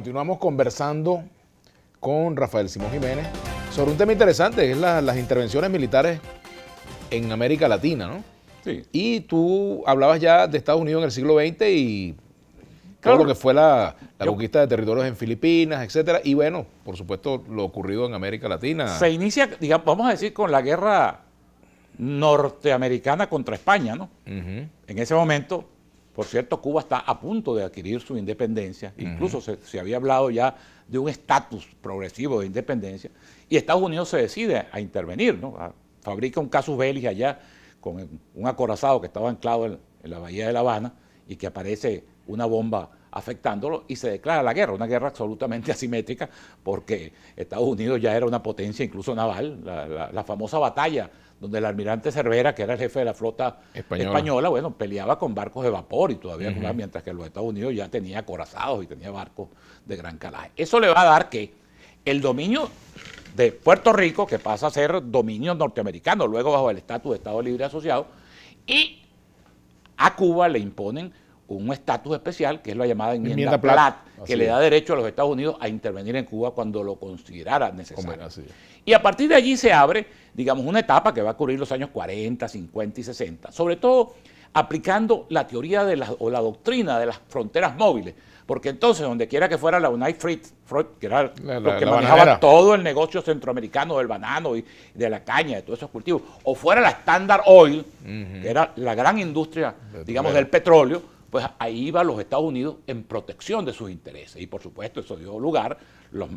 continuamos conversando con Rafael Simón Jiménez sobre un tema interesante, que es las intervenciones militares en América Latina, ¿no? Sí. Y tú hablabas ya de Estados Unidos en el siglo XX y todo Claro. lo que fue la conquista de territorios en Filipinas, etcétera, y bueno, por supuesto, lo ocurrido en América Latina. Se inicia, digamos, vamos a decir, con la guerra norteamericana contra España, ¿no? En ese momento, por cierto, Cuba está a punto de adquirir su independencia, incluso se había hablado ya de un estatus progresivo de independencia, y Estados Unidos se decide a intervenir, ¿no? Fabrica un casus belli allá con un acorazado que estaba anclado en la bahía de La Habana y que aparece una bomba afectándolo y se declara la guerra, una guerra absolutamente asimétrica porque Estados Unidos ya era una potencia incluso naval, la famosa batalla donde el almirante Cervera, que era el jefe de la flota española, bueno, peleaba con barcos de vapor y todavía mientras que los Estados Unidos ya tenía acorazados y tenía barcos de gran calaje. Eso le va a dar que el dominio de Puerto Rico, que pasa a ser dominio norteamericano, luego bajo el estatus de Estado Libre Asociado, y a Cuba le imponen un estatus especial, que es la llamada enmienda Platt, que le da derecho a los Estados Unidos a intervenir en Cuba cuando lo considerara necesario. Y a partir de allí se abre, digamos, una etapa que va a cubrir los años 40, 50 y 60, sobre todo aplicando la teoría o la doctrina de las fronteras móviles, porque entonces, donde quiera que fuera la United Fruit, que era lo que manejaba todo el negocio centroamericano del banano y de la caña, de todos esos cultivos, o fuera la Standard Oil, que era la gran industria, digamos, del petróleo, pues ahí iban los Estados Unidos en protección de sus intereses. Y por supuesto eso dio lugar,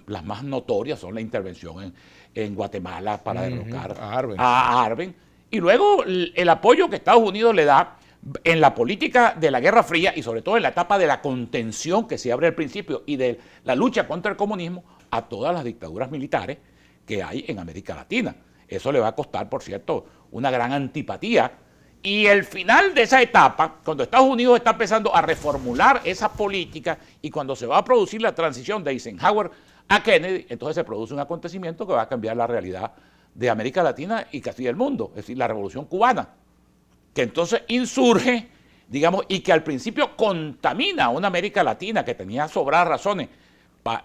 las más notorias son la intervención en Guatemala para derrocar a Arben. Y luego el apoyo que Estados Unidos le da en la política de la Guerra Fría y sobre todo en la etapa de la contención que se abre al principio y de la lucha contra el comunismo a todas las dictaduras militares que hay en América Latina. Eso le va a costar, por cierto, una gran antipatía. Y el final de esa etapa, cuando Estados Unidos está empezando a reformular esa política y cuando se va a producir la transición de Eisenhower a Kennedy, entonces se produce un acontecimiento que va a cambiar la realidad de América Latina y casi del mundo, es decir, la Revolución Cubana, que entonces insurge, digamos, y que al principio contamina a una América Latina que tenía sobradas razones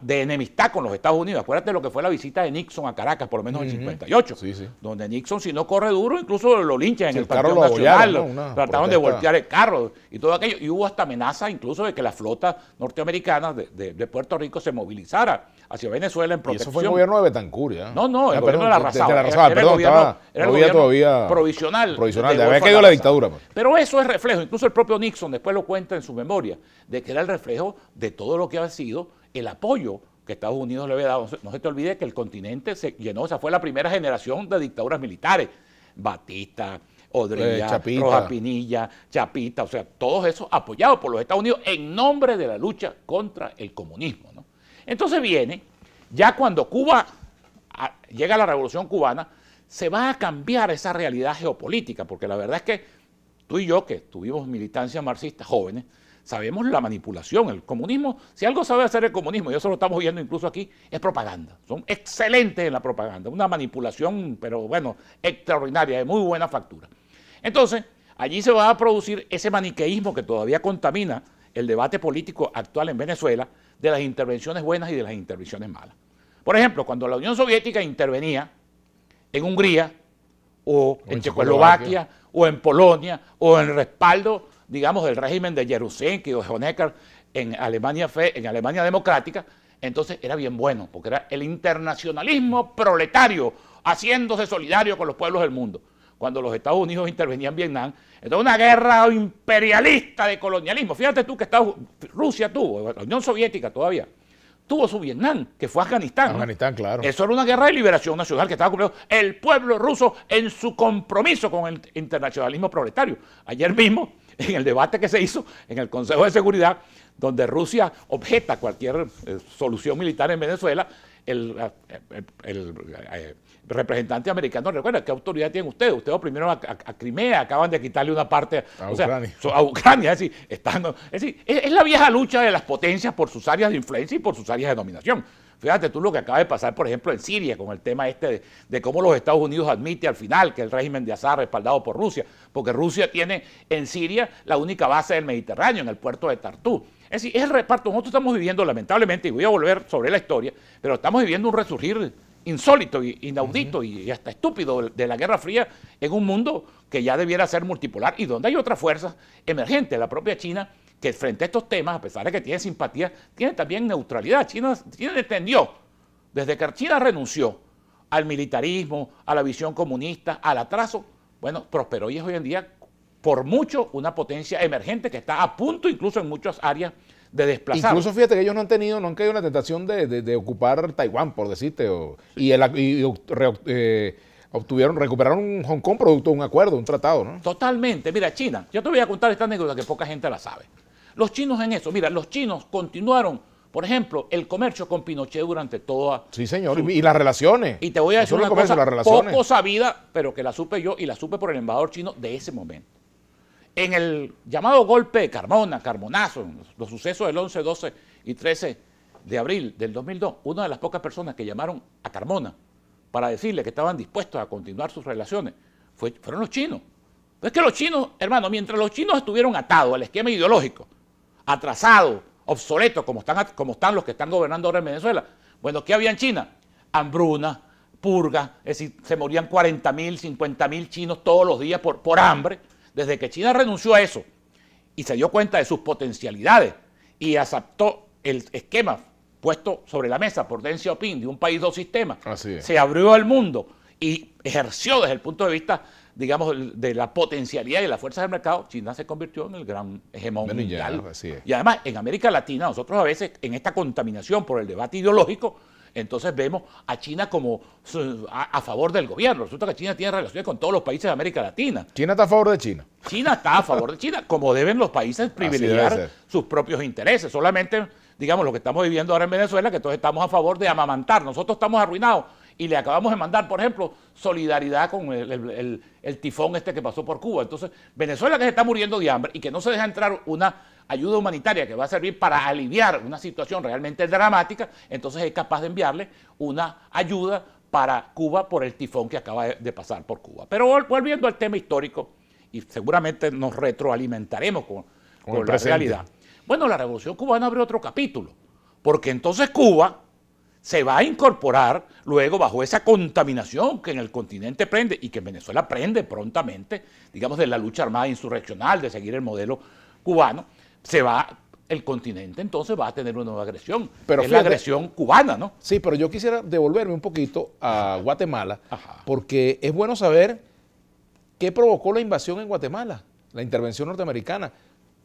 de enemistad con los Estados Unidos. Acuérdate lo que fue la visita de Nixon a Caracas, por lo menos en 58, donde Nixon, si no corre duro, incluso lo linchan en el Panteón Nacional, trataron de voltear el carro y todo aquello, y hubo hasta amenaza incluso de que la flota norteamericana de Puerto Rico se movilizara hacia Venezuela en protección. Y eso fue el gobierno de Betancur, ¿ya? No, el gobierno de la Arrasada. Era el gobierno todavía provisional. Había caído la dictadura. Pero eso es reflejo, incluso el propio Nixon después lo cuenta en su memoria, de que era el reflejo de todo lo que ha sido el apoyo que Estados Unidos le había dado. No se te olvide que el continente se llenó, esa fue la primera generación de dictaduras militares. Batista, Odrilla, Rojas Pinilla, Chapita, o sea, todos esos apoyados por los Estados Unidos en nombre de la lucha contra el comunismo, ¿no? Entonces viene, ya cuando Cuba llega a la Revolución Cubana, se va a cambiar esa realidad geopolítica, porque la verdad es que tú y yo, que tuvimos militancia marxista jóvenes, sabemos la manipulación. El comunismo, si algo sabe hacer el comunismo, y eso lo estamos viendo incluso aquí, es propaganda. Son excelentes en la propaganda, una manipulación, pero bueno, extraordinaria, de muy buena factura. Entonces, allí se va a producir ese maniqueísmo que todavía contamina el debate político actual en Venezuela, de las intervenciones buenas y de las intervenciones malas. Por ejemplo, cuando la Unión Soviética intervenía en Hungría, o en Checoslovaquia, o en Polonia, o en respaldo, digamos, del régimen de Jaruzelski o de Honecker en Alemania democrática, entonces era bien bueno, porque era el internacionalismo proletario haciéndose solidario con los pueblos del mundo. Cuando los Estados Unidos intervenían en Vietnam, entonces una guerra imperialista de colonialismo. Fíjate tú que Rusia tuvo, la Unión Soviética todavía, tuvo su Vietnam, que fue Afganistán. Afganistán, claro. Eso era una guerra de liberación nacional que estaba cumpliendo el pueblo ruso en su compromiso con el internacionalismo proletario. Ayer mismo, en el debate que se hizo en el Consejo de Seguridad, donde Rusia objeta cualquier solución militar en Venezuela, el representante americano recuerda: ¿qué autoridad tienen ustedes? Ustedes primero a Crimea, acaban de quitarle una parte a Ucrania. Es decir, es la vieja lucha de las potencias por sus áreas de influencia y por sus áreas de dominación. Fíjate tú lo que acaba de pasar, por ejemplo, en Siria, con el tema de cómo los Estados Unidos admite al final que el régimen de Assad respaldado por Rusia, porque Rusia tiene en Siria la única base del Mediterráneo, en el puerto de Tartú. Es decir, es el reparto. Nosotros estamos viviendo, lamentablemente, y voy a volver sobre la historia, pero estamos viviendo un resurgir insólito, inaudito y hasta estúpido de la Guerra Fría en un mundo que ya debiera ser multipolar y donde hay otras fuerzas emergentes, la propia China, que frente a estos temas, a pesar de que tiene simpatía, tiene también neutralidad. China entendió, desde que China renunció al militarismo, a la visión comunista, al atraso, bueno, prosperó y es hoy en día por mucho una potencia emergente que está a punto incluso en muchas áreas de desplazar. Incluso fíjate que ellos no han caído en la tentación de ocupar Taiwán, por decirte, recuperaron Hong Kong producto de un acuerdo, un tratado, ¿no? Totalmente. Mira, China, yo te voy a contar esta anécdota que poca gente la sabe. Los chinos en eso, mira, los chinos continuaron, por ejemplo, el comercio con Pinochet durante toda... Sí, señor, y las relaciones. Y te voy a decir una cosa poco sabida, pero que la supe yo y la supe por el embajador chino de ese momento. En el llamado golpe de Carmonazo, en los sucesos del 11, 12 y 13 de abril del 2002, una de las pocas personas que llamaron a Carmona para decirle que estaban dispuestos a continuar sus relaciones fueron los chinos. Es que los chinos, hermano, mientras los chinos estuvieron atados al esquema ideológico, atrasados, obsoletos, como están los que están gobernando ahora en Venezuela, bueno, ¿qué había en China? Hambruna, purga, es decir, se morían 40.000, 50.000 chinos todos los días por hambre. Desde que China renunció a eso y se dio cuenta de sus potencialidades y aceptó el esquema puesto sobre la mesa por Deng Xiaoping de un país, dos sistemas, se abrió al mundo y ejerció desde el punto de vista, digamos, de la potencialidad y de las fuerzas del mercado, China se convirtió en el gran hegemón mundial. Y además, en América Latina, nosotros a veces, en esta contaminación por el debate ideológico, entonces vemos a China como a favor del gobierno. Resulta que China tiene relaciones con todos los países de América Latina. ¿China está a favor de China? China está a favor de China, como deben los países privilegiar sus propios intereses. Solamente, digamos, lo que estamos viviendo ahora en Venezuela, que todos estamos a favor de amamantar. Nosotros estamos arruinados y le acabamos de mandar, por ejemplo, solidaridad con el tifón este que pasó por Cuba. Entonces, Venezuela que se está muriendo de hambre y que no se deja entrar una ayuda humanitaria que va a servir para aliviar una situación realmente dramática, entonces es capaz de enviarle una ayuda para Cuba por el tifón que acaba de pasar por Cuba. Pero volviendo al tema histórico, y seguramente nos retroalimentaremos con la realidad. Bueno, la Revolución Cubana abre otro capítulo, porque entonces Cuba se va a incorporar luego bajo esa contaminación que en el continente prende y que en Venezuela prende prontamente, digamos, de la lucha armada insurreccional, de seguir el modelo cubano. El continente entonces va a tener una nueva agresión, pero es la agresión cubana, ¿no? Sí, pero yo quisiera devolverme un poquito a Guatemala, porque es bueno saber qué provocó la invasión en Guatemala, la intervención norteamericana.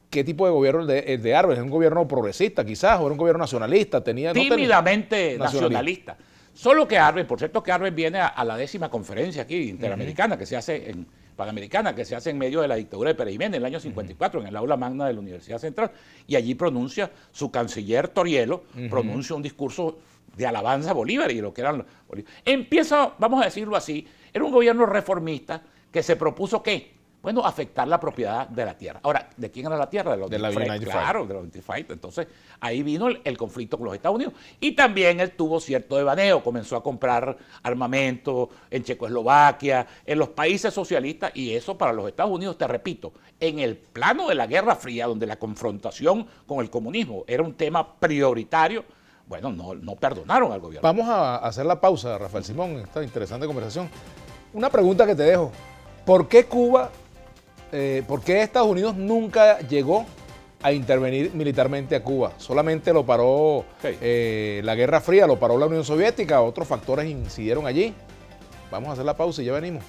¿Qué tipo de gobierno es de Arbenz? ¿Es un gobierno progresista quizás o era un gobierno nacionalista? Tímidamente nacionalista. Solo que Arbenz, por cierto que Arbenz viene a la 10ª conferencia aquí interamericana que se hace Panamericana, que se hace en medio de la dictadura de Pérez Jiménez en el año 54, en el aula magna de la Universidad Central, y allí pronuncia, su canciller Torielo, pronuncia un discurso de alabanza a Bolívar y lo que eran Bolívar. Empieza, vamos a decirlo así, era un gobierno reformista que se propuso ¿qué? Bueno, afectar la propiedad de la tierra. Ahora, ¿de quién era la tierra? De la United Front. Claro, de la United Front. Entonces, ahí vino el conflicto con los Estados Unidos. Y también él tuvo cierto devaneo, comenzó a comprar armamento en Checoslovaquia, en los países socialistas, y eso para los Estados Unidos, te repito, en el plano de la Guerra Fría, donde la confrontación con el comunismo era un tema prioritario, bueno, no perdonaron al gobierno. Vamos a hacer la pausa, Rafael Simón, en esta interesante conversación. Una pregunta que te dejo. ¿Por qué ¿por qué Estados Unidos nunca llegó a intervenir militarmente a Cuba? Solamente lo paró la Guerra Fría, lo paró la Unión Soviética, otros factores incidieron allí. Vamos a hacer la pausa y ya venimos.